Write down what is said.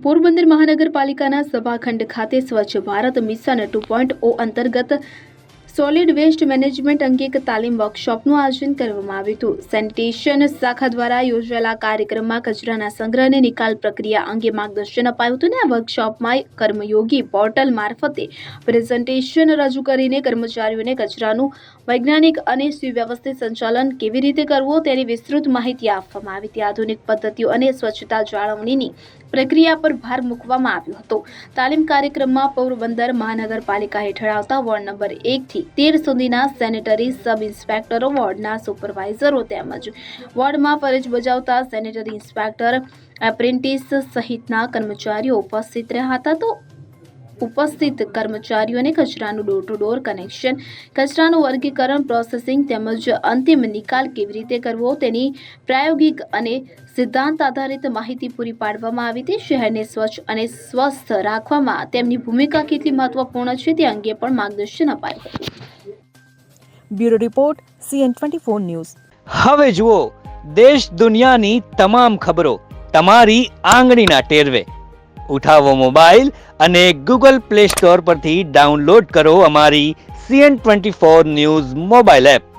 પોરબંદર મહાનગરપાલિકાના સભાખંડ ખાતે સ્વચ્છ ભારત મિશન 2.0 અંતર્ગત સોલિડ વેસ્ટ મેનેજમેન્ટ અંગે એક તાલીમ વર્કશોપનું આયોજન કરવામાં આવ્યું હતું. સેનિટેશન શાખા દ્વારા યોજાયેલા કાર્યક્રમમાં કચરાના સંગ્રહ અને નિકાલ પ્રક્રિયા અંગે માર્ગદર્શન અપાયું હતું અને આ વર્કશોપમાં કર્મયોગી પોર્ટલ મારફતે પ્રેઝન્ટેશન રજૂ કરીને કર્મચારીઓને કચરાનું વૈજ્ઞાનિક અને સુવ્યવસ્થિત સંચાલન કેવી રીતે કરવું તેની વિસ્તૃત માહિતી આપવામાં આવી હતી. આધુનિક પદ્ધતિઓ અને સ્વચ્છતા જાળવણીની પ્રક્રિયા પર ભાર મૂકવામાં આવ્યો હતો. તાલીમ કાર્યક્રમમાં પોરબંદર મહાનગરપાલિકા હેઠળ આવતા વોર્ડ નંબર 1 થી 13 સુધીના સેનેટરી સબ ઇન્સ્પેક્ટરો, વોર્ડના સુપરવાઇઝરો તેમજ વોર્ડમાં ફરજ બજાવતા સેનેટરી ઇન્સ્પેક્ટર, એપ્રેન્ટિસ સહિતના કર્મચારીઓ ઉપસ્થિત રહ્યા હતા. તો ઉપસ્થિત કર્મચારીઓને કચરાનું ડોર ટુ ડોર કનેક્શન, કચરાનું વર્ગીકરણ, પ્રોસેસિંગ તેમજ અંતિમ નિકાલ કેવી રીતે કરવો તેની પ્રાયોગિક અને સિદ્ધાંત આધારિત માહિતી પૂરી પાડવામાં આવી હતી. શહેરને સ્વચ્છ અને સ્વસ્થ રાખવામાં તેમની ભૂમિકા કેટલી મહત્વપૂર્ણ છે તે અંગે પણ માર્ગદર્શન અપાયું હતું. Bureau report CN24 news. હવે જુઓ દેશ દુનિયાની તમામ ખબરો તમારી આંગળીના ટેરવે. ઉઠાવો મોબાઈલ અને Google Play Store પરથી ડાઉનલોડ કરો અમારી CN24 ન્યૂઝ મોબાઈલ એપ.